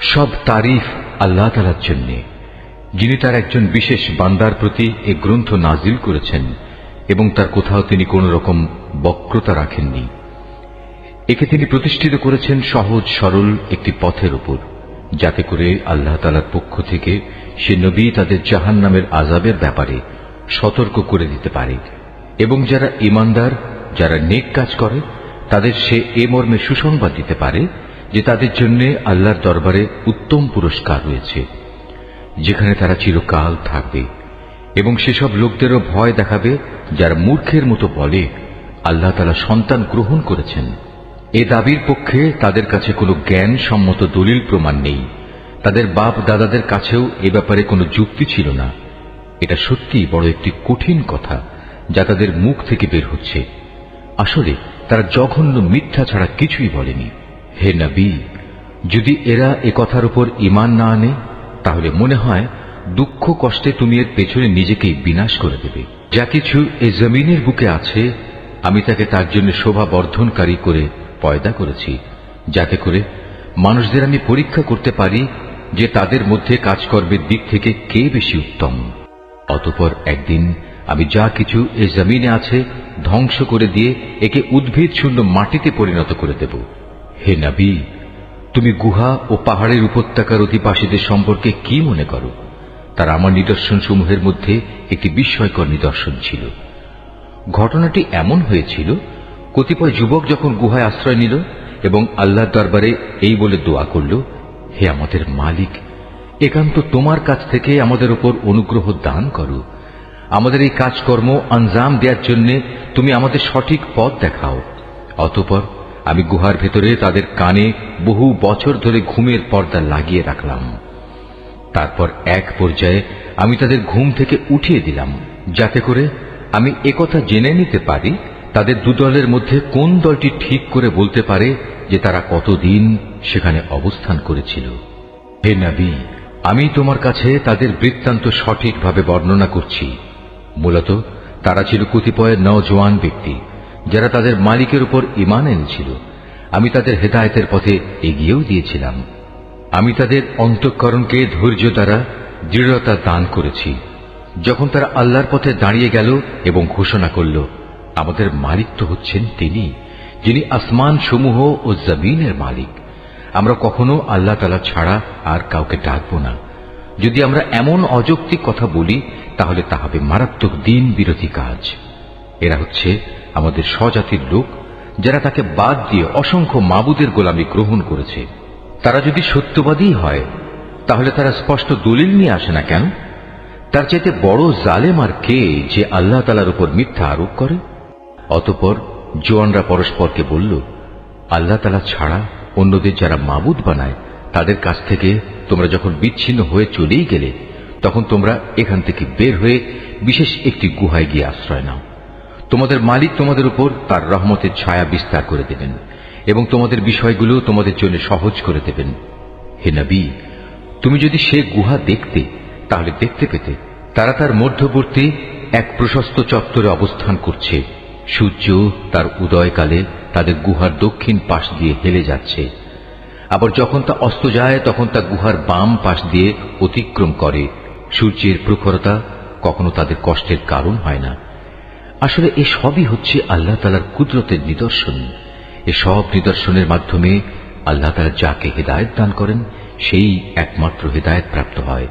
সব তারিফ আল্লাহ তাআলার জন্যে, যিনি তার একজন বিশেষ বান্দার প্রতি এ গ্রন্থ নাজিল করেছেন এবং তার কোথাও তিনি কোন রকম বক্রতা রাখেননি। একে তিনি প্রতিষ্ঠিত করেছেন সহজ সরল একটি পথের উপর, যাতে করে আল্লাহ তাআলার পক্ষ থেকে সে নবী তাদের জাহান্নামের আযাবের ব্যাপারে সতর্ক করে দিতে পারে, এবং যারা ঈমানদার, যারা নেক কাজ করে, তাদের সে এ মর্মে সুসংবাদ দিতে পারে যে তাদের জন্য আল্লাহর দরবারে উত্তম পুরস্কার রয়েছে, যেখানে তারা চিরকাল থাকবে। এবং সেসব লোকদেরও ভয় দেখাবে যারা মূর্খের মতো বলে আল্লাহ তাআলা সন্তান গ্রহণ করেছেন। এ দাবির পক্ষে তাদের কাছে কোনো জ্ঞান সম্মত দলিল প্রমাণ নেই। তাদের বাপ দাদাদের কাছেও এ ব্যাপারে কোনো যুক্তি ছিল না। এটা সত্যিই বড় একটি কঠিন কথা যা তাদের মুখ থেকে বের হচ্ছে। আসলে তারা জঘন্য মিথ্যা ছাড়া কিছুই বলেনি। হে নবী, যদি এরা এ কথার উপর ঈমান না আনে, তাহলে মনে হয় দুঃখ কষ্টে তুমি এর পেছনে নিজেকেই বিনাশ করে দেবে। যা কিছু এই জমিনের বুকে আছে, আমি তাকে তার জন্য শোভা বর্ধনকারী করে পয়দা করেছি, যাতে করে মানুষদের আমি পরীক্ষা করতে পারি যে তাদের মধ্যে কাজকর্মের দিক থেকে কে বেশি উত্তম। অতঃপর একদিন আমি যা কিছু এই জমিনে আছে ধ্বংস করে দিয়ে একে উদ্ভিদ শূন্য মাটিতে পরিণত করে দেব। হে নবী, তুমি গুহা ও পাহাড়ের উপত্যকার অধিবাসীদের সম্পর্কে কি মনে করো? তারা আমার নিদর্শন সমূহের মধ্যে একটি বিস্ময়কর নিদর্শন ছিল। ঘটনাটি এমন হয়েছিল, কতিপয় যুবক যখন গুহায় আশ্রয় নিল এবং আল্লাহর দরবারে এই বলে দোয়া করল, হে আমাদের মালিক, একান্ত তোমার কাছ থেকে আমাদের উপর অনুগ্রহ দান করো। আমাদের এই কাজকর্ম আঞ্জাম দেওয়ার জন্য তুমি আমাদের সঠিক পথ দেখাও। অতঃপর আমি গুহার ভেতরে তাদের কানে বহু বছর ধরে ঘুমের পর্দা লাগিয়ে রাখলাম। তারপর এক পর্যায়ে আমি তাদের ঘুম থেকে উঠিয়ে দিলাম, যাতে করে আমি একথা জেনে নিতে পারি তাদের দুদলের মধ্যে কোন দলটি ঠিক করে বলতে পারে যে তারা কতদিন সেখানে অবস্থান করেছিল। হে নবী, আমি তোমার কাছে তাদের বৃত্তান্ত সঠিকভাবে বর্ণনা করছি। মূলত তারা ছিল কতিপয় নওজোয়ান ব্যক্তি যারা তাদের মালিকের উপর ঈমান এনেছিল। আমি তাদের হেদায়েতের পথে এগিয়েও দিয়েছিলাম। আমি তাদের অন্তঃকরণকে ধৈর্য দ্বারা দৃঢ়তা দান করেছি। যখন তারা আল্লাহর পথে দাঁড়িয়ে গেল এবং ঘোষণা করল, আমাদের মালিক তো হচ্ছেন তিনি, যিনি আসমান সমূহ ও জমিনের মালিক। আমরা কখনো আল্লাহ তাআলা ছাড়া আর কাউকে ডাকবো না। যদি আমরা এমন অযৌক্তিক কথা বলি, তাহলে তা হবে মারাত্মক দিন বিরোধী কাজ। এরা হচ্ছে আমাদের স্বজাতির লোক, যারা তাকে বাদ দিয়ে অসংখ্য মাবুদের গোলামি গ্রহণ করেছে। তারা যদি সত্যবাদী হয়, তাহলে তারা স্পষ্ট দলিল নিয়ে আসে না কেন? তার চাইতে বড় জালেম আর কে যে আল্লাহ তাআলার উপর মিথ্যা আরোপ করে? অতঃপর জোয়ানরা পরস্পরকে বলল, আল্লাহ তাআলা ছাড়া অন্যদের যারা মাবুদ বানায়, তাদের কাছ থেকে তোমরা যখন বিচ্ছিন্ন হয়ে চলেই গেলে, তখন তোমরা এখান থেকে বের হয়ে বিশেষ একটি গুহায় গিয়ে আশ্রয় নাও। তোমাদের মালিক তোমাদের উপর তার রহমতের ছায়া বিস্তার করে দেবেন এবং তোমাদের বিষয়গুলো তোমাদের জন্য সহজ করে দেবেন। হে নবী, তুমি যদি সে গুহা দেখতে, তাহলে দেখতে পেতে তারা তার মধ্যবর্তী এক প্রশস্ত চত্বরে অবস্থান করছে। সূর্য তার উদয়কালে তাদের গুহার দক্ষিণ পাশ দিয়ে হেলে যাচ্ছে, আবার যখন তা অস্ত যায় তখন তা গুহার বাম পাশ দিয়ে অতিক্রম করে। সূর্যের প্রখরতা কখনো তাদের কষ্টের কারণ হয় না। আসলে এ সবই হচ্ছে আল্লাহ তাআলার কুদরতের নিদর্শন। এসব নিদর্শনের মাধ্যমে আল্লাহ তাআলা যাকে হেদায়েত দান করেন, সেই একমাত্র হেদায়েত প্রাপ্ত হয়,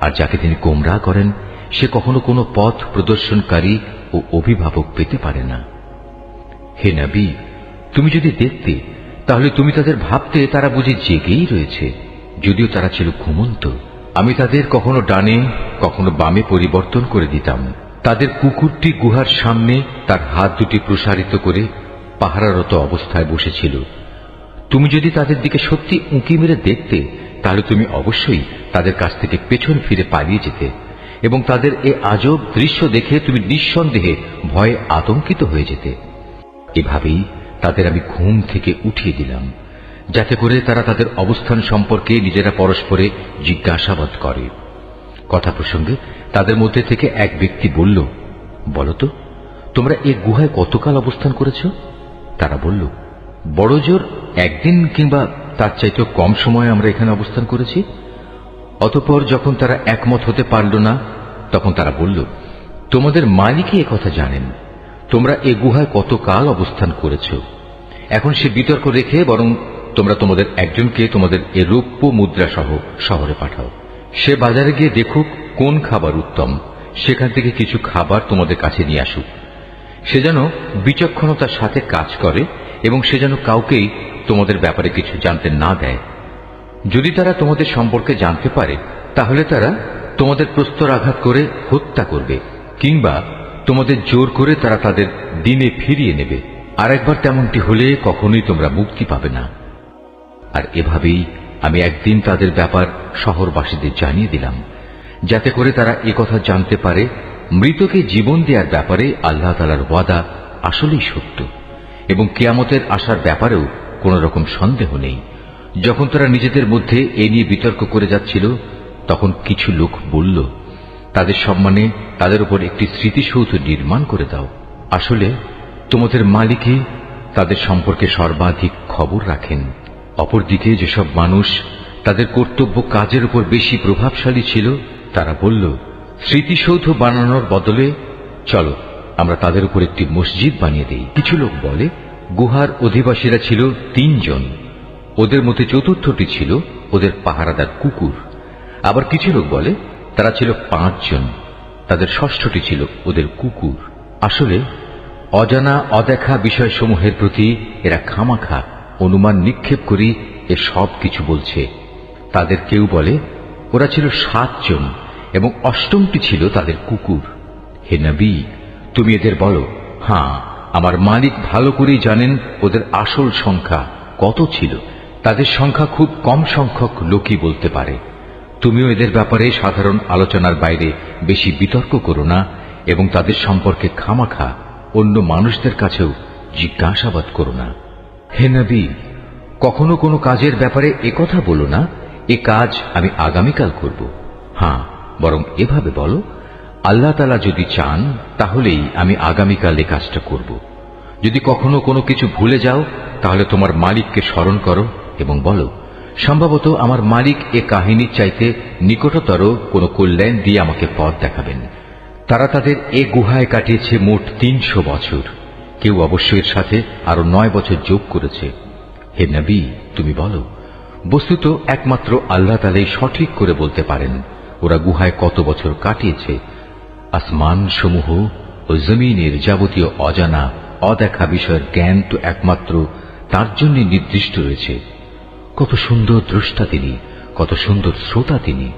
আর যাকে তিনি গোমরাহ করেন, সে কখনো কোনো পথ প্রদর্শনকারী ও অভিভাবক পেতে পারে না। হে নবী, তুমি যদি দেখতে, তাহলে তুমি তাদের ভাবতে তারা বুঝি জেগেই রয়েছে, যদিও তারা ছিল ঘুমন্ত। আমি তাদের কখনো ডানে কখনো বামে পরিবর্তন করে দিতাম। তাদের কুকুরটি গুহার সামনে তার হাত দুটি প্রসারিত করে পাহারারত অবস্থায় বসেছিল। তুমি যদি তাদের দিকে সত্যি উঁকি মেরে দেখতে, তাহলে তুমি অবশ্যই তাদের কাছ থেকে পেছন ফিরে পালিয়ে যেতে, এবং তাদের এ আজব দৃশ্য দেখে তুমি নিঃসন্দেহে ভয়ে আতঙ্কিত হয়ে যেতে। এভাবেই তাদের আমি ঘুম থেকে উঠিয়ে দিলাম, যাতে করে তারা তাদের অবস্থান সম্পর্কে নিজেরা পরস্পরে জিজ্ঞাসাবাদ করে। কথা প্রসঙ্গে তাদের মধ্যে থেকে এক ব্যক্তি বলল, বলতো তোমরা এ গুহায় কতকাল অবস্থান করেছ? তারা বলল, বড় জোর একদিন কিংবা তার চাইতে কম সময়ে আমরা এখানে অবস্থান করেছি? অতঃপর যখন তারা একমত হতে পারল না, তখন তারা বলল, তোমাদের মালিকই একথা জানেন, তোমরা এ গুহায় কতকাল অবস্থান করেছ। এখন সে বিতর্ক রেখে বরং তোমরা তোমাদের একজনকে তোমাদের এ রৌপ্য মুদ্রা সহ শহরে পাঠাও। সে বাজারে গিয়ে দেখুক কোন খাবার উত্তম, সেখান থেকে কিছু খাবার তোমাদের কাছে নিয়ে আসুক। সে যেন বিচক্ষণতার সাথে কাজ করে এবং সে যেন কাউকেই তোমাদের ব্যাপারে কিছু জানতে না দেয়। যদি তারা তোমাদের সম্পর্কে জানতে পারে, তাহলে তারা তোমাদের প্রস্তরাঘাত করে হত্যা করবে, কিংবা তোমাদের জোর করে তারা তাদের দিনে ফিরিয়ে নেবে। আর একবার তেমনটি হলে কখনোই তোমরা মুক্তি পাবে না। আর এভাবেই আমি একদিন তাদের ব্যাপার শহরবাসীদের জানিয়ে দিলাম, যাতে করে তারা একথা জানতে পারে মৃতকে জীবন দেওয়ার ব্যাপারে আল্লাহ তাআলার ওয়াদা আসলেই সত্য, এবং কিয়ামতের আসার ব্যাপারেও কোন রকম সন্দেহ নেই। যখন তারা নিজেদের মধ্যে এ নিয়ে বিতর্ক করে যাচ্ছিল, তখন কিছু লোক বলল, তাদের সম্মানে তাদের উপর একটি স্মৃতিসৌধ নির্মাণ করে দাও। আসলে তোমাদের মালিকই তাদের সম্পর্কে সর্বাধিক খবর রাখেন। অপরদিকে যেসব মানুষ তাদের কর্তব্য কাজের উপর বেশি প্রভাবশালী ছিল, তারা বলল, স্মৃতিসৌধ বানানোর বদলে চলো আমরা তাদের উপর একটি মসজিদ বানিয়ে দেই। কিছু লোক বলে, গুহার অধিবাসীরা ছিল 3 জন, ওদের মধ্যে চতুর্থটি ছিল ওদের পাহারাদার কুকুর। আবার কিছু লোক বলে তারা ছিল 5 জন, তাদের ষষ্ঠটি ছিল ওদের কুকুর। আসলে অজানা অদেখা বিষয়সমূহের প্রতি এরা খামাখা অনুমান নিক্ষেপ করি এ সব কিছু বলছে। তাদের কেউ বলে ওরা ছিল 7 জন এবং অষ্টমটি ছিল তাদের কুকুর। হে নবী, তুমি এদের বলো, হ্যাঁ, আমার মালিক ভালো করেই জানেন ওদের আসল সংখ্যা কত ছিল। তাদের সংখ্যা খুব কম সংখ্যক লোকই বলতে পারে। তুমিও এদের ব্যাপারে সাধারণ আলোচনার বাইরে বেশি বিতর্ক করো না এবং তাদের সম্পর্কে খামাখা অন্য মানুষদের কাছেও জিজ্ঞাসাবাদ করো না। হে নবী, কখনো কোনো কাজের ব্যাপারে একথা বলো না, এ কাজ আমি আগামীকাল করব। হ্যাঁ, বরং এভাবে বলো, আল্লাহ তাআলা যদি চান তাহলেই আমি আগামীকাল এ কাজটা করব। যদি কখনো কোনো কিছু ভুলে যাও, তাহলে তোমার মালিককে স্মরণ করো এবং বলো, সম্ভবত আমার মালিক এ কাহিনীর চাইতে নিকটতর কোনো কল্যাণ দিয়ে আমাকে পথ দেখাবেন। তারা তাদের এ গুহায় কাটিয়েছে মোট 300 বছর। কেউ অবশ্য এর সাথে আরো 9 বছর যোগ করেছে। হে নবী, তুমি বলো, বস্তুত একমাত্র আল্লাহ তাআলাই সঠিক করে বলতে পারেন ওরা গুহায় কত বছর কাটিয়েছে। আসমান সমূহ ও জমিনের যাবতীয় অজানা অদেখা বিষয়ের জ্ঞান তো একমাত্র তার জন্য নির্দিষ্ট রয়েছে। কত সুন্দর দ্রষ্টা তিনি, কত সুন্দর শ্রোতা তিনি।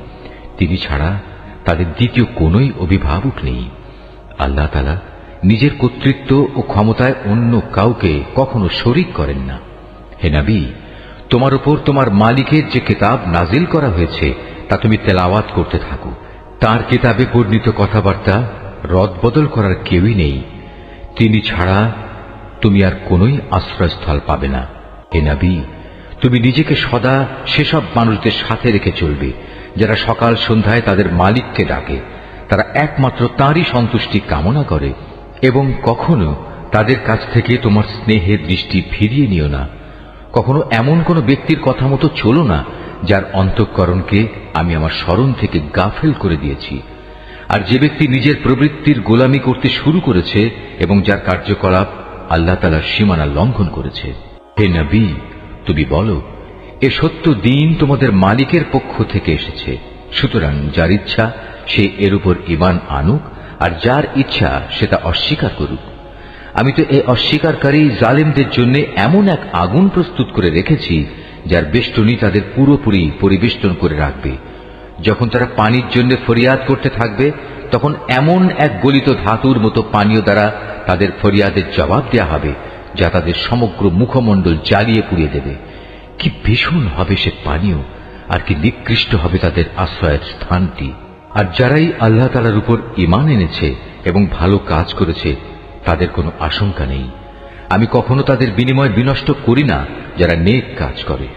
তিনি ছাড়া তাদের দ্বিতীয় কোনোই অভিভাবক নেই। আল্লাহ তাআলা নিজের কর্তৃত্ব ও ক্ষমতায় অন্য কাউকে কখনো শরীক করেন না। হে নবী, তোমার উপর তোমার মালিকের যে কিতাব নাজিল করা হয়েছে তা তুমি তেলাওয়াত করতে থাকো। তার কিতাবে বর্ণিত কথাবার্তা রদবদল করার কেউই নেই। তিনি ছাড়া তুমি আর কোনোই আশ্রয়স্থল পাবে না। হে নবী, তুমি নিজেকে সদা সেসব মানুষদের সাথে রেখে চলবে যারা সকাল সন্ধ্যায় তাদের মালিককে ডাকে। তারা একমাত্র তাঁরই সন্তুষ্টি কামনা করে এবং কখনো তাদের কাছ থেকে তোমার স্নেহের দৃষ্টি ফিরিয়ে নিও না। কখনো এমন কোন ব্যক্তির কথা মতো চলো না যার অন্তঃকরণকে আমি আমার স্মরণ থেকে গাফেল করে দিয়েছি। আর যে ব্যক্তি নিজের প্রবৃত্তির গোলামি করতে শুরু করেছে এবং যার কার্যকলাপ আল্লাহ তাআলার সীমানা লঙ্ঘন করেছে। হে নবী, তুমি বলো, এ সত্য দিন তোমাদের মালিকের পক্ষ থেকে এসেছে। সুতরাং যার ইচ্ছা সে এর উপর ঈমান আনুক, আর যার ইচ্ছা সেটা অস্বীকার করুক। আমি তো এই অস্বীকারী জালেমদের জন্য এমন এক আগুন প্রস্তুত করে রেখেছি যার বেষ্টনী তাদের পুরোপুরি পরিবেষ্টন করে রাখবে। যখন তারা পানির জন্য ফরিয়াদ করতে থাকবে, তখন এমন এক গলিত ধাতুর মতো পানীয় দ্বারা তাদের ফরিয়াদের জবাব দেয়া হবে যা তাদের সমগ্র মুখমণ্ডল জ্বালিয়ে পুড়িয়ে দেবে। কি ভীষণ হবে সে পানীয়, আর কি নিকৃষ্ট হবে তাদের আশ্রয়ের স্থানটি। আর যারাই আল্লাহ তাআলার উপর ঈমান এনেছে এবং ভালো কাজ করেছে, তাদের কোনো আশঙ্কা নেই। আমি কখনো তাদের বিনিময় বিনষ্ট করি না যারা নেক কাজ করে।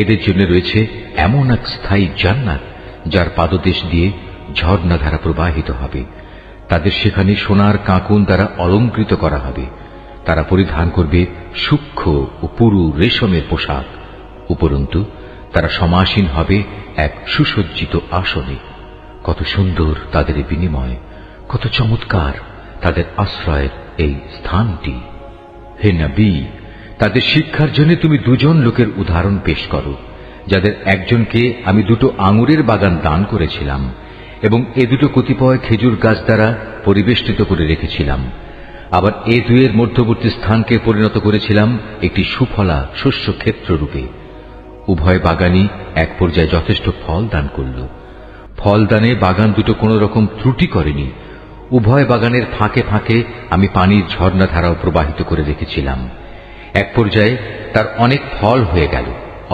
এদের জন্য রয়েছে এমন এক স্থায়ী জান্নাত যার পাদদেশ দিয়ে ঝর্ণাধারা প্রবাহিত হবে। তাদের সেখানে সোনার কাঁকুন দ্বারা অলঙ্কৃত করা হবে। তারা পরিধান করবে সূক্ষ্ম ও পুরু রেশমের পোশাক। উপরন্তু তারা সমাসীন হবে এক সুসজ্জিত আসনে। কত সুন্দর তাদের বিনিময়, কত চমৎকার তাদের আশ্রয়ের এই স্থানটি। হে নবী, তাদের শিক্ষার জন্য তুমি দুজন লোকের উদাহরণ পেশ করো, যাদের একজনকে আমি 2 আঙুরের বাগান দান করেছিলাম এবং এ 2 কতিপয় খেজুর গাছ দ্বারা পরিবেষ্টিত করে রেখেছিলাম। আবার এ 2 মধ্যবর্তী স্থানকে পরিণত করেছিলাম একটি সুফলা শস্য ক্ষেত্র রূপে। উভয় বাগানই এক পর্যায়ে যথেষ্ট ফল দান করল। ফলদানে বাগান 2 কোনো রকম ত্রুটি করেনি। উভয় বাগানের ফাঁকে ফাঁকে আমি পানির ঝর্ণাধারাও প্রবাহিত করে রেখেছিলাম। এক পর্যায়ে তার অনেক ফল হয়ে গেল।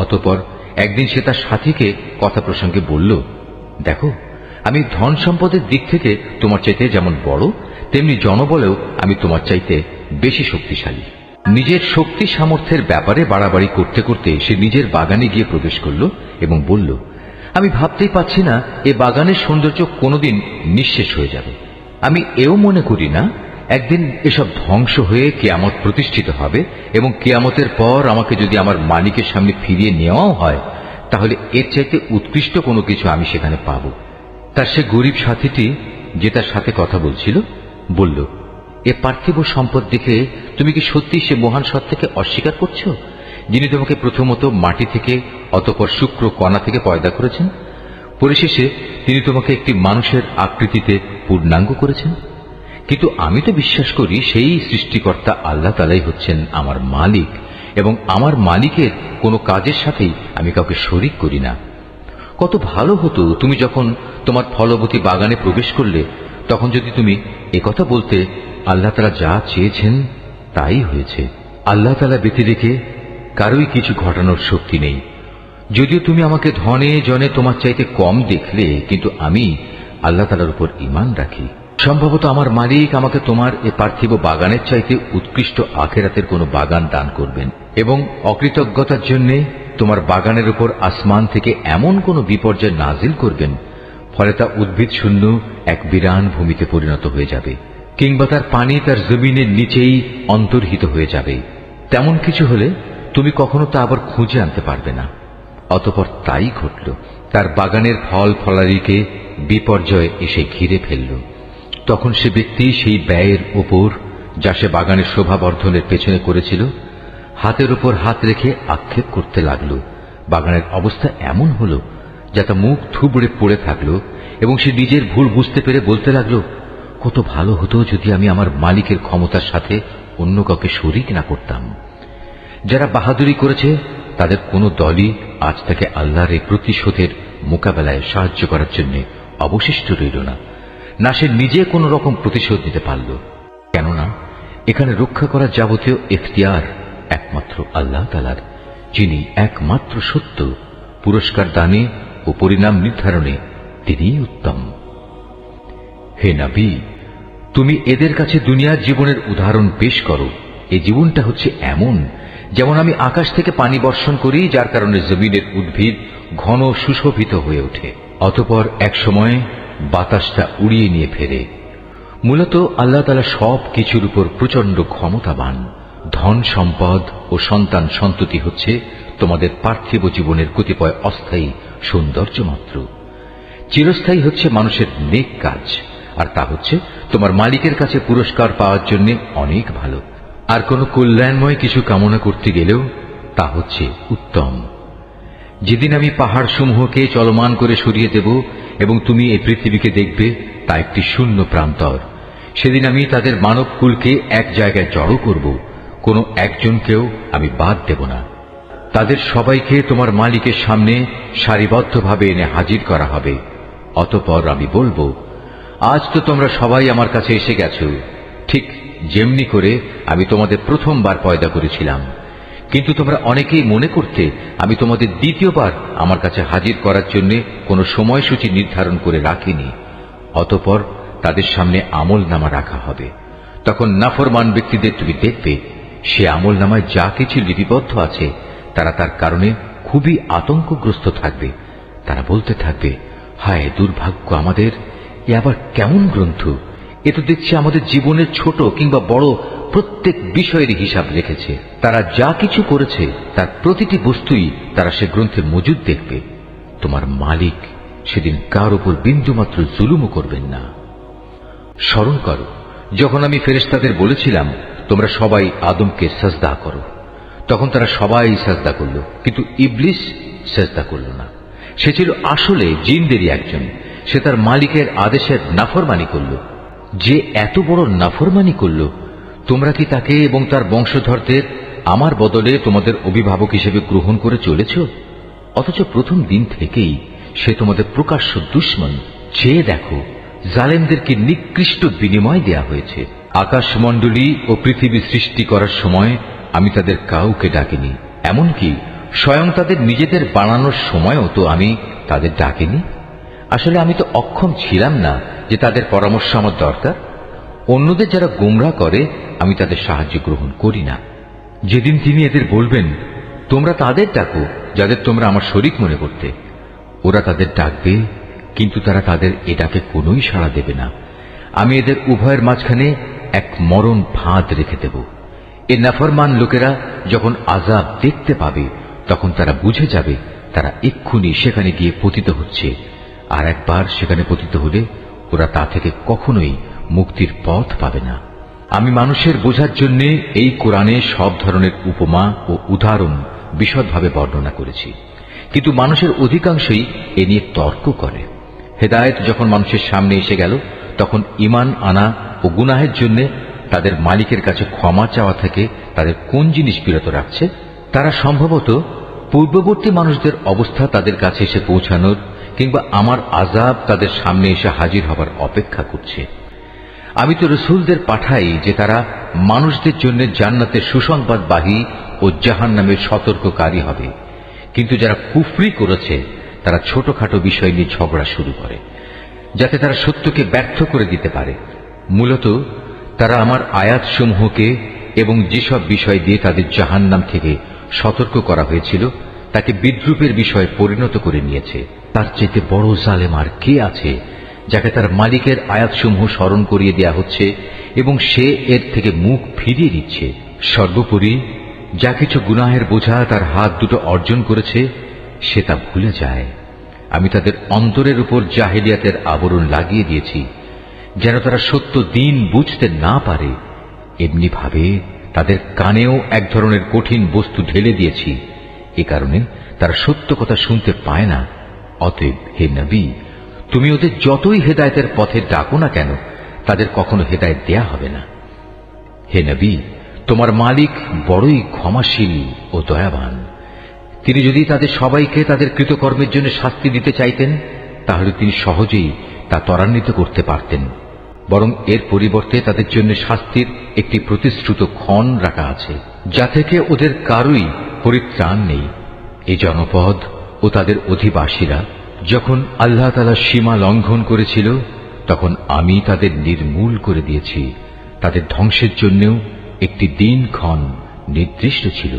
অতঃপর একদিন সে তার সাথীকে কথা প্রসঙ্গে বলল, দেখো, আমি ধন সম্পদের দিক থেকে তোমার চাইতে যেমন বড়, তেমনি জনবলেও আমি তোমার চাইতে বেশি শক্তিশালী। নিজের শক্তি সামর্থ্যের ব্যাপারে বাড়াবাড়ি করতে করতে সে নিজের বাগানে গিয়ে প্রবেশ করল এবং বলল, আমি ভাবতেই পাচ্ছি না এ বাগানের সৌন্দর্য কোনোদিন নিঃশেষ হয়ে যাবে। আমি এও মনে করি না একদিন এসব ধ্বংস হয়ে কিয়ামত প্রতিষ্ঠিত হবে এবং কিয়ামতের পর আমাকে যদি আমার মালিকের সামনে ফিরিয়ে নেওয়াও হয়, তাহলে এর চাইতে উৎকৃষ্ট কোনো কিছু আমি সেখানে পাব। তার সে গরিব সাথীটি, যে তার সাথে কথা বলছিল, বলল, এ পার্থিব সম্পদ দেখে তুমি কি সত্যি সে মহান সত্তাকে অস্বীকার করছো, যিনি তোমাকে প্রথমত মাটি থেকে অতঃপর শুক্র কণা থেকে পয়দা করেছেন, পরিশেষে তিনি তোমাকে একটি মানুষের আকৃতিতে পূর্ণাঙ্গ করেছেন? কিন্তু আমি তো বিশ্বাস করি সেই সৃষ্টিকর্তা আল্লাহ তাআলাই হচ্ছেন আমার মালিক এবং আমার মালিকের কোনো কাজের সাথেই আমি কাউকে শরীক করি না। কত ভালো হতো তুমি যখন তোমার ফলবতী বাগানে প্রবেশ করলে তখন যদি তুমি একথা বলতে, আল্লাহ তাআলা যা চেয়েছেন তাই হয়েছে। আল্লাহ তাআলা ব্যতি রেখে কারোই কিছু ঘটানোর শক্তি নেই। যদিও তুমি আমাকে ধনে জনে তোমার চাইতে কম দেখলে, কিন্তু আমি আল্লাহ তাআলার উপর ঈমান রাখি। সম্ভবত আমার মালিক আমাকে তোমার এ পার্থিব বাগানের চাইতে উৎকৃষ্ট আখিরাতের কোনো বাগান দান করবেন এবং অকৃতজ্ঞতার জন্য তোমার বাগানের উপর আসমান থেকে এমন কোনো বিপর্যয় নাজিল করবেন, ফলে তা উদ্ভিদ শূন্য এক বিরান ভূমিতে পরিণত হয়ে যাবে, কিংবা তার পানি তার জমিনের নিচেই অন্তর্হিত হয়ে যাবে। তেমন কিছু হলে তুমি কখনো তা আবার খুঁজে আনতে পারবে না। অতঃপর তাই ঘটল। তার বাগানের ফল ফলারিকে বিপর্যয় এসে ঘিরে ফেলল। তখন সে ব্যক্তি সেই ব্যয়ের উপর, যা সে বাগানের শোভাবর্ধনের পেছনে করেছিল, হাতের উপর হাত রেখে আক্ষেপ করতে লাগল। বাগানের অবস্থা এমন হল যা তা মুখ থুবড়ে পড়ে থাকল এবং সে নিজের ভুল বুঝতে পেরে বলতে লাগল, কত ভালো হতো যদি আমি আমার মালিকের ক্ষমতার সাথে অন্য কাউকে শরীক না করতাম। যারা বাহাদুরি করেছে তাদের কোনো দলই আজ থেকে আল্লাহর এই প্রতিশোধের মোকাবেলায় সাহায্য করার জন্য অবশিষ্ট রইল না, না সে নিজে কোন রকম প্রতিশোধ নিতে পারল। কেননা এখানে রক্ষা করার যাবতীয় এখতিয়ার একমাত্র আল্লাহ তাআলার, যিনি একমাত্র সত্য। পুরস্কার দানে ও পরিণাম নির্ধারণে তিনিই উত্তম। হে নবী, তুমি এদের কাছে দুনিয়ার জীবনের উদাহরণ পেশ করো। এই জীবনটা হচ্ছে এমন যেমন আমি আকাশ থেকে পানি বর্ষণ করি, যার কারণে জমিনের উদ্ভিদ ঘন সুশোভিত হয়ে ওঠে, অতঃপর এক সময় বাতাসটা উড়িয়ে নিয়ে ফেরে। মূলত আল্লাহ তাআলা সব কিছুর উপর প্রচন্ড ক্ষমতাবান। ধন সম্পদ ও সন্তান সন্ততি হচ্ছে তোমাদের পার্থিব জীবনের কতিপয় অস্থায়ী সৌন্দর্য মাত্র। চিরস্থায়ী হচ্ছে মানুষের নেক কাজ, আর তা হচ্ছে তোমার মালিকের কাছে পুরস্কার পাওয়ার জন্য অনেক ভালো। আর কোনো কল্যাণময় কিছু কামনা করতে গেলেও তা হচ্ছে উত্তম। যেদিন আমি পাহাড় সমূহকে চলমান করে সরিয়ে দেব এবং তুমি এই পৃথিবীকে দেখবে তা একটি শূন্য প্রান্তর, সেদিন আমি তাদের মানব কুলকে এক জায়গায় জড়ো করব, কোনো একজনকেও আমি বাদ দেব না। তাদের সবাইকে তোমার মালিকের সামনে সারিবদ্ধভাবে এনে হাজির করা হবে। অতঃপর আমি বলবো, আজ তো তোমরা সবাই আমার কাছে এসে গেছো, ঠিক যেমনি করে আমি তোমাদের প্রথমবার পয়দা করেছিলাম, কিন্তু তোমরা অনেকেই মনে করতে আমি তোমাদের দ্বিতীয়বার আমার কাছে হাজির করার জন্য কোনো সময়সূচি নির্ধারণ করে রাখিনি। অতঃপর তাদের সামনে আমল নামা রাখা হবে। তখন নাফরমান ব্যক্তিদের তুমি দেখবে, সে আমল নামায় যা কিছু লিপিবদ্ধ আছে তারা তার কারণে খুবই আতঙ্কগ্রস্ত থাকবে। তারা বলতে থাকবে, হায় দুর্ভাগ্য আমাদের, এ আবার কেমন গ্রন্থ! এ তো দেখছি আমাদের জীবনের ছোট কিংবা বড় প্রত্যেক বিষয়ের হিসাব রেখেছে। তারা যা কিছু করেছে তার প্রতিটি বস্তুই তারা সে গ্রন্থে মজুদ দেখবে। তোমার মালিক সেদিন কার উপর বিন্দুমাত্র জুলুমও করবেন না। স্মরণ করো যখন আমি ফেরেশতাদের বলেছিলাম তোমরা সবাই আদমকে সাজদা করো, তখন তারা সবাই সাজদা করল, কিন্তু ইবলিস সাজদা করল না। সে ছিল আসলে জিনদেরই একজন। সে তার মালিকের আদেশের নাফরমানি করল। যে এত বড় নাফরমানি করল, তোমরা কি তাকে এবং তার বংশধরদের আমার বদলে তোমাদের অভিভাবক হিসেবে গ্রহণ করে চলেছ? অথচ প্রথম দিন থেকেই সে তোমাদের প্রকাশ্য দুশমন। চেয়ে দেখো, জালেমদেরকে নিকৃষ্ট বিনিময় দেয়া হয়েছে। আকাশমণ্ডলী ও পৃথিবী সৃষ্টি করার সময় আমি তাদের কাউকে ডাকিনি, এমনকি স্বয়ং তাদের নিজেদের বানানোর সময়ও তো আমি তাদের ডাকিনি। আসলে আমি তো অক্ষম ছিলাম না যে তাদের পরামর্শ আমার দরকার। অন্যদের যারা গোমরাহ করে আমি তাদের সাহায্য গ্রহণ করি না। যেদিন তিনি এদের বলবেন তোমরা তাদের ডাকো যাদের তোমরা আমার শরীক মনে করতে, ওরা তাদের ডাকবে, কিন্তু তারা তাদের এ ডাকে কোনোই সাড়া দেবে না। আমি এদের উভয়ের মাঝখানে এক মরণ ফাঁদ রেখে দেব। এ নাফরমান লোকেরা যখন আযাব দেখতে পাবে তখন তারা বুঝে যাবে তারা এক্ষুনি সেখানে গিয়ে পতিত হচ্ছে, আর একবার সেখানে পতিত হলে ওরা তা থেকে কখনোই মুক্তির পথ পাবে না। আমি মানুষের বোঝার জন্য এই কোরআনে সব ধরনের উপমা ও উদাহরণ বিশদভাবে বর্ণনা করেছি, কিন্তু মানুষের অধিকাংশই এ নিয়ে তর্ক করে। হেদায়েত যখন মানুষের সামনে এসে গেল তখন ঈমান আনা ও গুনাহের জন্য তাদের মালিকের কাছে ক্ষমা চাওয়া থেকে তাদের কোন জিনিস বিরত রাখছে? তারা সম্ভবত পূর্ববর্তী মানুষদের অবস্থা তাদের কাছে এসে পৌঁছানোর কিংবা আমার আযাব তাদের সামনে এসে হাজির হবার অপেক্ষা করছে। আমি তো রসুলদের পাঠাই যে তারা মানুষদের জন্য জান্নাতের সুসংবাদবাহী ও জাহান্নামের সতর্ককারী হবে, কিন্তু যারা কুফরি করেছে তারা ছোটখাটো বিষয় নিয়ে ঝগড়া শুরু করে যাতে তারা সত্যকে ব্যর্থ করে দিতে পারে। মূলত তারা আমার আয়াতসমূহকে এবং যেসব বিষয় দিয়ে তাদের জাহান্নাম থেকে সতর্ক করা হয়েছিল তাকে বিদ্রূপের বিষয়ে পরিণত করে নিয়েছে। তার চাইতে বড় জালেম আর কে আছে যাকে তার মালিকের আয়াতসমূহ স্মরণ করিয়ে দেয়া হচ্ছে এবং সে এর থেকে মুখ ফিরিয়ে দিচ্ছে। সর্বোপরি যা কিছু গুনাহের বোঝা তার হাত দুটো অর্জন করেছে সে তা ভুলে যায়। আমি তাদের অন্তরের উপর জাহেলিয়াতের আবরণ লাগিয়ে দিয়েছি যেন তারা সত্য দিন বুঝতে না পারে। এমনি ভাবে তাদের কানেও এক ধরনের কঠিন বস্তু ঢেলে দিয়েছি, এ কারণে তারা সত্য কথা শুনতে পায় না। অতএব হে নবী, তুমি ওদের যতই হেদায়েতের পথে ডাকো না কেন তাদের কখনো হেদায়েত দেয়া হবে না। হে নবী, তোমার মালিক বড়ই ক্ষমাশীল ও দয়াবান। তিনি যদি তাদের সবাইকে তাদের কৃতকর্মের জন্য শাস্তি দিতে চাইতেন তাহলে তিনি সহজেই তা ত্বরান্বিত করতে পারতেন, বরং এর পরিবর্তে তাদের জন্য শাস্তির একটি প্রতিশ্রুত ক্ষণ রাখা আছে যা থেকে ওদের কারোই পরিত্রাণ নেই। এই জনপদ ও তাদের অধিবাসীরা যখন আল্লাহ তাআলা সীমা লঙ্ঘন করেছিল তখন আমি তাদের নির্মূল করে দিয়েছি। তাদের ধ্বংসের জন্যও একটি দিনক্ষণ নির্দিষ্ট ছিল।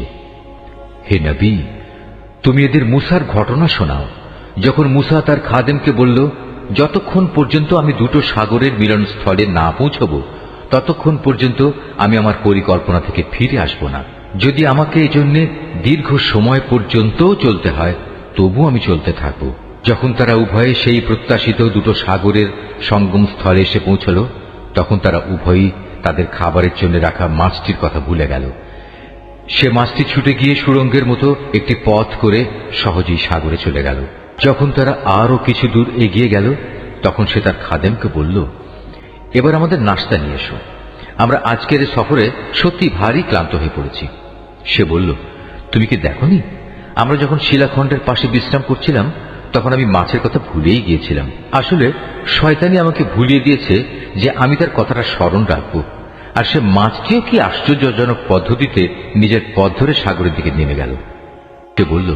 হে নবী, তুমি এদের মূসার ঘটনা শোনাও। যখন মূসা তার খাদেমকে বলল, যতক্ষণ পর্যন্ত আমি দুটো সাগরের মিলনস্থলে না পৌঁছব ততক্ষণ পর্যন্ত আমি আমার পরিকল্পনা থেকে ফিরে আসব না। যদি আমাকে এজন্য দীর্ঘ সময় পর্যন্ত চলতে হয় তবু আমি চলতে থাকব। যখন তারা উভয়ে সেই প্রত্যাশিত দুটো সাগরের সঙ্গম স্থলে এসে পৌঁছল তখন তারা উভয়ই তাদের খাবারের জন্য রাখা মাছটির কথা ভুলে গেল। সে মাছটি ছুটে গিয়ে সুড়ঙ্গের মতো একটি পথ করে সহজেই সাগরে চলে গেল। যখন তারা আরো কিছু দূর এগিয়ে গেল তখন সে তার খাদেমকে বলল, এবার আমাদের নাস্তা নিয়ে এসো, আমরা আজকের সফরে সত্যি ভারী ক্লান্ত হয়ে পড়েছি। সে বলল, তুমি কি দেখোনি আমরা যখন শিলাখণ্ডের পাশে বিশ্রাম করছিলাম তখন আমি মাছের কথা ভুলেই গিয়েছিলাম। আসলে শয়তানি আমাকে ভুলিয়ে দিয়েছে যে আমি তার কথাটা স্মরণ রাখবো। আর সে মাছটিও কি আশ্চর্যজনক পদ্ধতিতে নিজের পথ ধরে সাগরের দিকে নেমে গেল। সে বলল,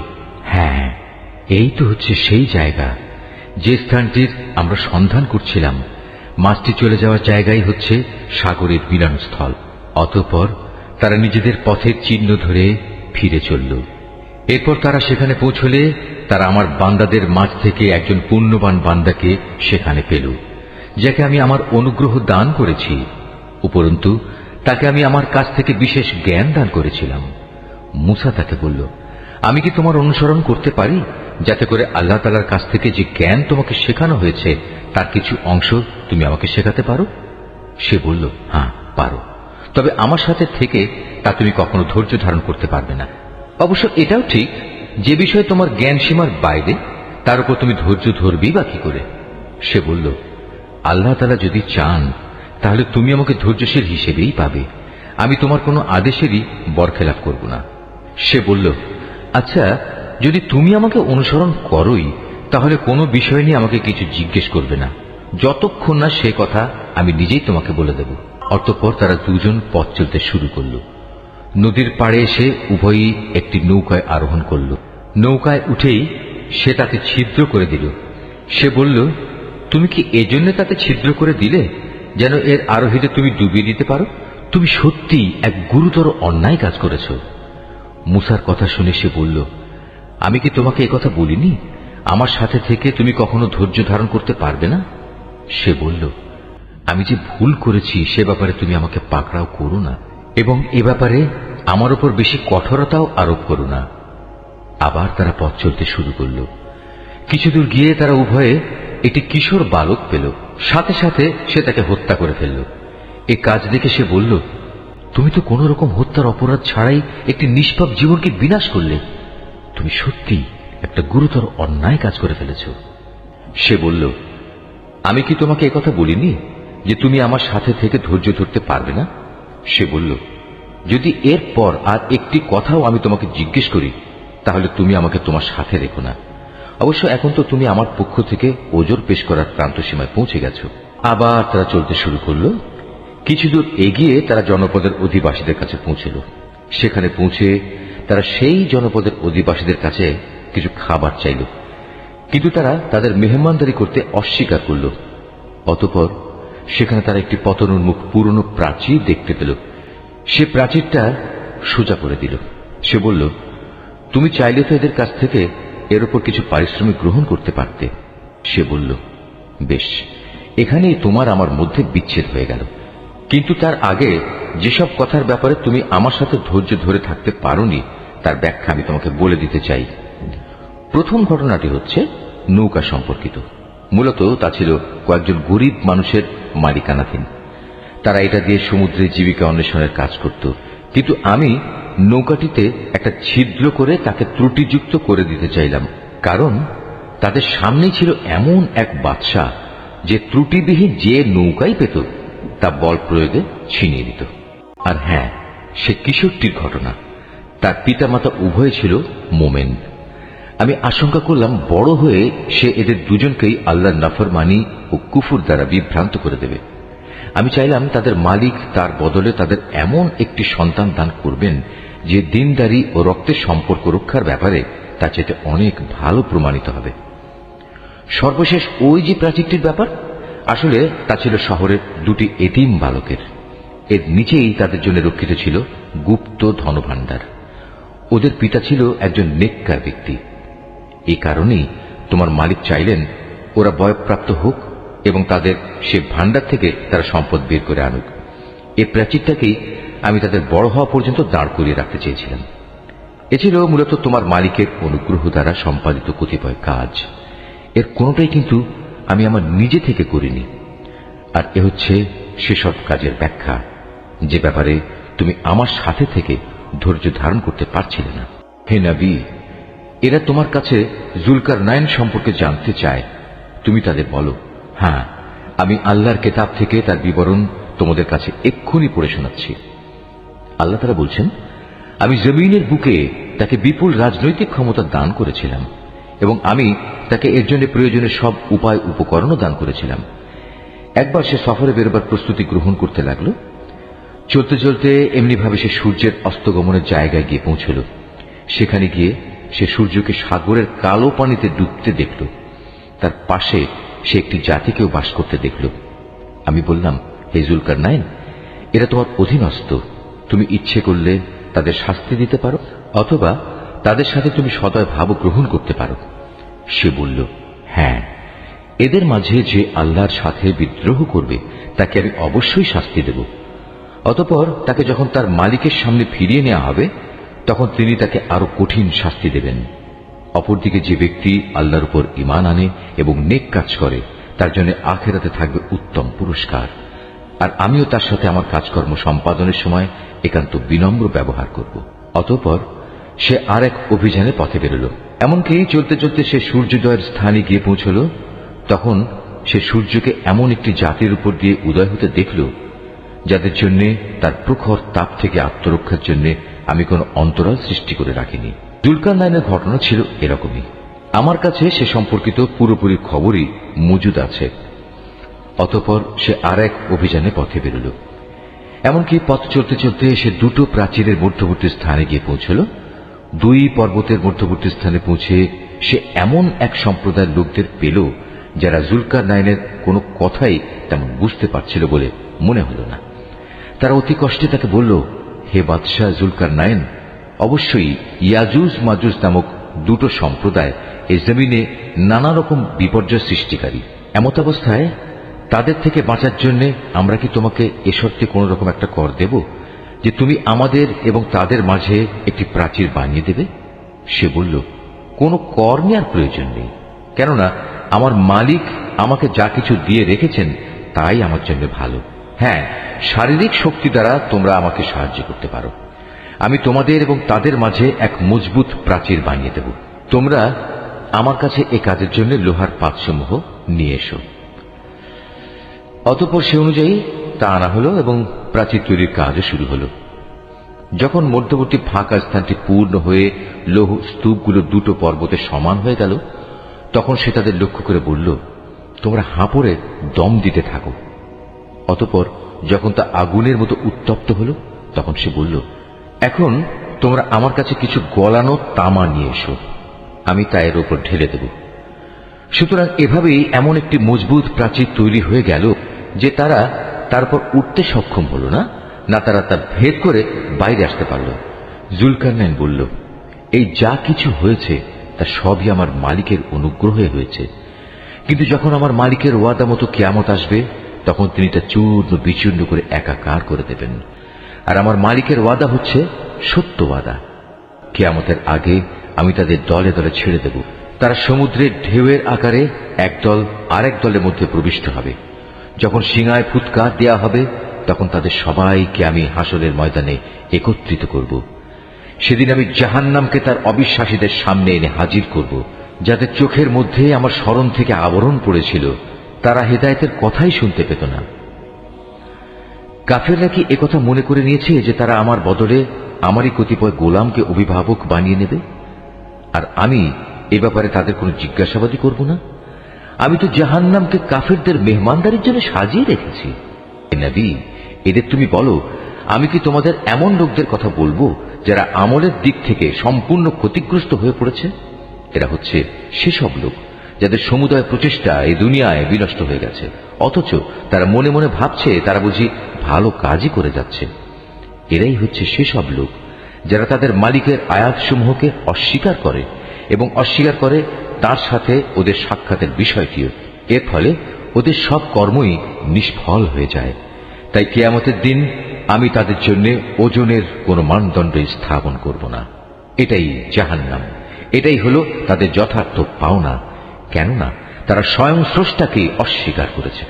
হ্যাঁ, এই তো হচ্ছে সেই জায়গা যে স্থানটির আমরা সন্ধান করছিলাম। মাছটি চলে যাওয়ার জায়গাই হচ্ছে সাগরের মিলনস্থল। অতঃপর তারা নিজেদের পথের চিহ্ন ধরে ফিরে চলল। এরপর তারা সেখানে পৌঁছলে তারা আমার বান্দাদের মাঝ থেকে একজন পুণ্যবান বান্দাকে সেখানে পেল, যাকে আমি আমার অনুগ্রহ দান করেছি। উপরন্তু তাকে আমি আমার কাছ থেকে বিশেষ জ্ঞান দান করেছিলাম। মুসা তাকে বলল, আমি কি তোমার অনুসরণ করতে পারি, যাতে করে আল্লাহ তাআলার কাছ থেকে যে জ্ঞান তোমাকে শেখানো হয়েছে তার কিছু অংশ তুমি আমাকে শেখাতে পারো? সে বলল, হ্যাঁ পারো, তবে আমার সাথে থেকে তা তুমি কখনো ধৈর্য ধারণ করতে পারবে না। অবশ্য এটাও ঠিক, যে বিষয়ে তোমার জ্ঞান সীমার বাইরে তার উপর তুমি ধৈর্য ধরবেই বা কি করে? সে বলল, আল্লাহ তাআলা যদি চান তাহলে তুমি আমাকে ধৈর্যশীল হিসেবেই পাবে, আমি তোমার কোনো আদেশেরই বরখেলাপ করব না। সে বলল, আচ্ছা, যদি তুমি আমাকে অনুসরণ করোই তাহলে কোনো বিষয় নিয়ে আমাকে কিছু জিজ্ঞেস করবে না, যতক্ষণ না সে কথা আমি নিজেই তোমাকে বলে দেব। অতঃপর তারা দুজন পথ চলতে শুরু করল। নদীর পাড়ে এসে উভয়ই একটি নৌকায় আরোহণ করল। নৌকায় উঠেই সে তাকে ছিদ্র করে দিল। সে বলল, তুমি কি এজন্য তাতে ছিদ্র করে দিলে যেন এর আরোহীদের তুমি ডুবিয়ে দিতে পারো? তুমি সত্যি এক গুরুতর অন্যায় কাজ করেছ। মুসার কথা শুনে সে বলল, আমি কি তোমাকে একথা বলিনি, আমার সাথে থেকে তুমি কখনো ধৈর্য ধারণ করতে পারবে না? সে বলল, আমি যে ভুল করেছি সে ব্যাপারে তুমি আমাকে পাকড়াও করো না, এবং এ ব্যাপারে আমার উপর বেশি কঠোরতাও আরোপ করো না। আবার তারা পথ চলতে শুরু করল। কিছুদূর গিয়ে তারা উভয়ে একটি কিশোর বালক পেল। সাথে সাথে সে তাকে হত্যা করে ফেলল। এই কাজ দেখে সে বলল, তুমি তো কোন রকম হত্যার অপরাধ ছাড়াই একটি নিষ্পাপ জীবনকে বিনাশ করলে। তুমি সত্যি একটা গুরুতর অন্যায় কাজ করে ফেলেছ। সে বলল, আমি কি তোমাকে একথা বলিনি যে তুমি আমার সাথে থেকে ধৈর্য ধরতে পারবে না? সে বলল, যদি এরপর আর একটি কথাও আমি তোমাকে জিজ্ঞেস করি তাহলে তুমি আমাকে তোমার সাথে রেখো না। অবশ্য এখন তো তুমি আমার পক্ষ থেকে ওজর পেশ করার প্রান্ত সীমায় পৌঁছে গেছ। আবার তারা চলতে শুরু করল। কিছু দূর এগিয়ে তারা জনপদের অধিবাসীদের কাছে পৌঁছল। সেখানে পৌঁছে তারা সেই জনপদের অধিবাসীদের কাছে কিছু খাবার চাইল, কিন্তু তারা তাদের মেহমানদারি করতে অস্বীকার করল। অতঃপর সেখানে তারা একটি পতনোন্মুখ পুরনো প্রাচীর দেখতে পেল। সে প্রাচীরটা সোজা করে দিল। সে বলল, তুমি চাইলে তো এদের কাছ থেকে এর উপর কিছু পারিশ্রমিক গ্রহণ করতে পারতে। সে বলল, বেশ, এখানেই তোমার আমার মধ্যে বিচ্ছেদ হয়ে গেল, কিন্তু তার আগে যেসব কথার ব্যাপারে তুমি আমার সাথে ধৈর্য ধরে থাকতে পারোনি তার ব্যাখ্যা আমি তোমাকে বলে দিতে চাই। প্রথম ঘটনাটি হচ্ছে নৌকা সম্পর্কিত। মূলত তা ছিল কয়েকজন গরিব মানুষের মালিকানাধীন। তারা এটা দিয়ে সমুদ্রে জীবিকা অন্বেষণের কাজ করত, কিন্তু আমি নৌকাটিতে একটা ছিদ্র করে তাকে ত্রুটিযুক্ত করে দিতে চাইলাম, কারণ তাদের সামনেই ছিল এমন এক বাদশা যে ত্রুটিবিহীন যে নৌকাই পেত তা বল প্রয়োগে ছিনিয়ে দিত। আর হ্যাঁ, সে কিশোরটির ঘটনা। তার পিতামাতা উভয় ছিল মোমেন। আমি আশঙ্কা করলাম বড় হয়ে সে এদের দুজনকেই আল্লাহর নাফরমানি ও কুফর দ্বারা বিভ্রান্ত করে দেবে। আমি চাইলাম তাদের মালিক তার বদলে তাদের এমন একটি সন্তান দান করবেন যে দিনদারি ও রক্তের সম্পর্ক রক্ষার ব্যাপারে তা চাইতে অনেক ভালো প্রমাণিত হবে। সর্বশেষ ওই যে প্রাচীরটির ব্যাপার, আসলে তা ছিল শহরের দুটি এতিম বালকের। এর নিচেই তাদের জন্য রক্ষিত ছিল গুপ্ত ধনভাণ্ডার। ওদের পিতা ছিল একজন নেককার ব্যক্তি। এই কারণেই তোমার মালিক চাইলেন ওরা বয়ঃপ্রাপ্ত হোক এবং তাদের সে ভাণ্ডার থেকে তারা সম্পদ বের করে আনুক। এই প্রাচীরটাকেই আমি তাদের বড় হওয়া পর্যন্ত দাঁড় করিয়ে রাখতে চেয়েছিলাম। এ ছিল মূলত তোমার মালিকের অনুগ্রহ দ্বারা সম্পাদিত কতিপয় কাজ। এর কোনোটাই কিন্তু আমি আমার নিজে থেকে করিনি। আর এ হচ্ছে সেসব কাজের ব্যাখ্যা যে ব্যাপারে তুমি আমার সাথে থেকে ধৈর্য ধারণ করতে পারছিলে না। হে নবী, এরা তোমার কাছে জুলকারনাইন সম্পর্কে জানতে চায়। তুমি তাদের বলো, হ্যাঁ, আমি আল্লাহর কিতাব থেকে তার বিবরণ তোমাদের কাছে এক্ষুনি পড়ে শোনাচ্ছি। আল্লাহ তাআলা বলছেন, আমি জমিনের বুকে তাকে বিপুল রাজনৈতিক ক্ষমতা দান করেছিলাম এবং আমি তাকে এর জন্য প্রয়োজনীয় সব উপায় উপকরণও দান করেছিলাম। একবার সে সফরে বেরোবার প্রস্তুতি গ্রহণ করতে লাগলো। চলতে চলতে এমনিভাবে সে সূর্যের অস্তগমনের জায়গায় গিয়ে পৌঁছল। সেখানে গিয়ে সে সূর্যকে সাগরের কালো পানিতে ডুবতে দেখল। তার পাশে সে একটি জাতিকেও বাস করতে দেখল। আমি বললাম, হে জুলকারনাইন, এরা তোমার অধীনস্থ। তুমি ইচ্ছে করলে তাদের শাস্তি দিতে পারো অথবা তাদের সাথে তুমি সদয় ভাব গ্রহণ করতে পারো। সে বলল, হ্যাঁ, এদের মাঝে যে আল্লাহর সাথে বিদ্রোহ করবে তাকে আমি অবশ্যই শাস্তি দেব। অতঃপর তাকে যখন তার মালিকের সামনে ফিরিয়ে নেওয়া হবে তখন তিনি তাকে আরো কঠিন শাস্তি দেবেন। অপরদিকে যে ব্যক্তি আল্লাহর উপর ঈমান আনে এবং নেক কাজ করে তার জন্য আখিরাতে থাকবে উত্তম পুরস্কার। আর আমিও তার সাথে আমার কাজকর্ম সম্পাদনের সময় একান্ত বিনম্র ব্যবহার করব। অতঃপর সে আর এক অভিযানে পথে বেরোল। এমনকি চলতে চলতে সে সূর্যোদয়ের স্থানে গিয়ে পৌঁছল। তখন সে সূর্যকে এমন একটি জাতির উপর দিয়ে উদয় হতে দেখল যাদের জন্য তার প্রখর তাপ থেকে আত্মরক্ষার জন্য আমি কোনো অন্তরাল সৃষ্টি করে রাখিনি। যুলকারনাইনের ঘটনা ছিল এরকমই। আমার কাছে সে সম্পর্কিত পুরোপুরি খবরই মজুদ আছে। অতঃপর সে আর এক অভিযানে পথে বেরোল। এমনকি পথ চলতে চলতে সে দুটো প্রাচীরের মধ্যবর্তী স্থানে গিয়ে পৌঁছল। দুই পর্বতের মধ্যবর্তী স্থানে পৌঁছে সে এমন এক সম্প্রদায়ের লোকদের পেল যারা যুলকারনাইনের কোনো কথাই তেমন বুঝতে পারছিল বলে মনে হল না। তারা অতি কষ্টে তাকে বলল, হে বাদশাহ যুলকারনাইন, অবশ্যই ইয়াজুজ মাজুজ নামক দুটো সম্প্রদায় এই জমিনে নানা রকম বিপর্যয় সৃষ্টিকারী। এমত অবস্থায় তাদের থেকে বাঁচার জন্য আমরা কি তোমাকে এ শর্তে কোন রকম একটা কর দেব যে তুমি আমাদের এবং তাদের মাঝে একটি প্রাচীর বানিয়ে দেবে? সে বলল, কোনো কর নেওয়ার প্রয়োজন নেই, কেননা আমার মালিক আমাকে যা কিছু দিয়ে রেখেছেন তাই আমার জন্য ভালো। হ্যাঁ, শারীরিক শক্তি দ্বারা তোমরা আমাকে সাহায্য করতে পারো। আমি তোমাদের এবং তাদের মাঝে এক মজবুত প্রাচীর বানিয়ে দেব। তোমরা আমার কাছে এ কাজের জন্য লোহার পাতসমূহ নিয়ে এসো। অতঃপর সে অনুযায়ী তা আনা হলো এবং প্রাচীর তৈরির কাজও শুরু হলো। যখন মধ্যবর্তী ফাঁকা স্থানটি পূর্ণ হয়ে লৌহ স্তূপগুলো দুটো পর্বতে সমান হয়ে গেল তখন সে তাদের লক্ষ্য করে বলল, তোমরা হাঁপড়ে দম দিতে থাকো। অতঃপর যখন তা আগুনের মতো উত্তপ্ত হল তখন সে বলল, এখন তোমরা আমার কাছে কিছু গলানো তামা নিয়ে এসো, আমি তা এর উপর ঢেলে দেব। সুতরাং এভাবেই এমন একটি মজবুত প্রাচীর তৈরি হয়ে গেল যে তারা তারপর উঠতে সক্ষম হল না, না তারা তা ভেদ করে বাইরে আসতে পারল। যুলকারনাইন বলল, এই যা কিছু হয়েছে তা সবই আমার মালিকের অনুগ্রহে হয়েছে, কিন্তু যখন আমার মালিকের ওয়াদা মতো কিয়ামত আসবে তখন তিনি তা চূর্ণ বিচূর্ণ করে একাকার করে দেবেন। আর আমার মালিকের ওয়াদা হচ্ছে সত্য ওয়াদা। কিয়ামতের আগে আমি তাদের দলে দলে ছেড়ে দেব। তারা সমুদ্রের ঢেউয়ের আকারে একদল আরেক দলের মধ্যে প্রবিষ্ট হবে। যখন সিংহায় ফুৎকার দেয়া হবে তখন তাদের সবাইকে আমি হাসরের ময়দানে একত্রিত করব। সেদিন আমি জাহান্নামকে তার অবিশ্বাসীদের সামনে এনে হাজির করব, যাদের চোখের মধ্যে আমার স্মরণ থেকে আবরণ পড়েছিল। তারা হেদায়েতের কথাই শুনতে পেত না। কাফেররা কি একথা মনে করে নিয়েছে যে তারা আমার বদলে আমারই কতিপয় গোলামকে অভিভাবক বানিয়ে নেবে, আর আমি এ ব্যাপারে তাদের কোনো জিজ্ঞাসাবাদই করব না? আমি তো জাহান্নামকে কাফেরদের মেহমানদারির জন্য সাজিয়ে রেখেছি। নবী, এদের তুমি বলো, আমি কি তোমাদের এমন লোকদের কথা বলবো যারা আমলের দিক থেকে সম্পূর্ণ ক্ষতিগ্রস্ত হয়ে পড়েছে? এরা হচ্ছে সেসব লোক যাদের সমুদয় প্রচেষ্টা এই দুনিয়ায় বিনষ্ট হয়ে গেছে, অথচ তারা মনে মনে ভাবছে তারা বুঝি ভালো কাজই করে যাচ্ছে। এরাই হচ্ছে সেসব লোক যারা তাদের মালিকের আয়াতসমূহকে অস্বীকার করে এবং অস্বীকার করে তার সাথে ওদের সাক্ষাতের বিষয়টিও। এর ফলে ওদের সব কর্মই নিষ্ফল হয়ে যায়। তাই কিয়ামতের দিন আমি তাদের জন্য ওজনের কোনো মানদণ্ড স্থাপন করব না। এটাই জাহান্নাম, এটাই হলো তাদের যথার্থ পাওনা, কেননা তারা স্বয়ং স্রষ্টাকে অস্বীকার করেছে।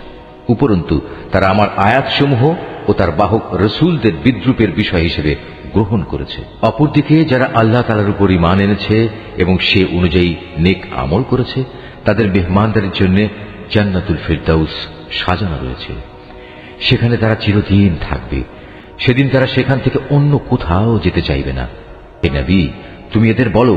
উপরন্তু তারা আমার আয়াতসমূহ ও তার বাহক রসুলদের বিদ্রুপের বিষয় হিসেবে গ্রহণ করেছে। অপরদিকে যারা আল্লাহ তাআলার উপর ঈমান এনেছে এবং সে অনুযায়ী নেক আমল করেছে তাদের মেহমানদারির জন্য জান্নাতুল ফিরদাউস সাজানো রয়েছে। সেখানে তারা চিরদিন থাকবে। সেদিন তারা সেখান থেকে অন্য কোথাও যেতে চাইবে না। হে নবী, তুমি এদের বলো,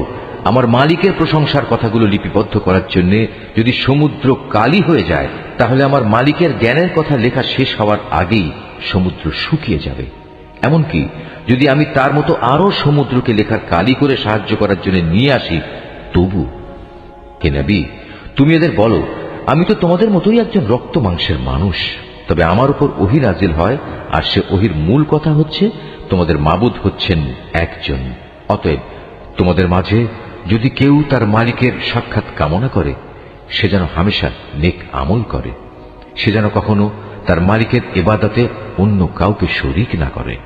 আমার মালিকের প্রশংসার কথাগুলো লিপিবদ্ধ করার জন্য যদি সমুদ্র কালি হয়ে যায় তাহলে আমার মালিকের জ্ঞানের কথা লেখা শেষ হওয়ার আগেই সমুদ্র শুকিয়ে যাবে। এমনকি যদি আমি তার মতো আরো সমুদ্রকে লেখার কালি করে সাহায্য করার জন্য নিয়ে আসি তবু। হে নবী, তুমি এদের বলো, আমি তো তোমাদের মতোই একজন রক্ত মাংসের মানুষ, তবে আমার উপর ওহী নাজিল হয়, আর সে ওহীর মূল কথা হচ্ছে তোমাদের মাবুদ হচ্ছেন একজন। অতএব তোমাদের মাঝে যদি কেউ তার মালিকের সাক্ষাৎ কামনা করে সে যেন হামেশা নেক আমল করে, সে যেন কখনো তার মালিকের ইবাদতে অন্য কাউকে শরীক না করে।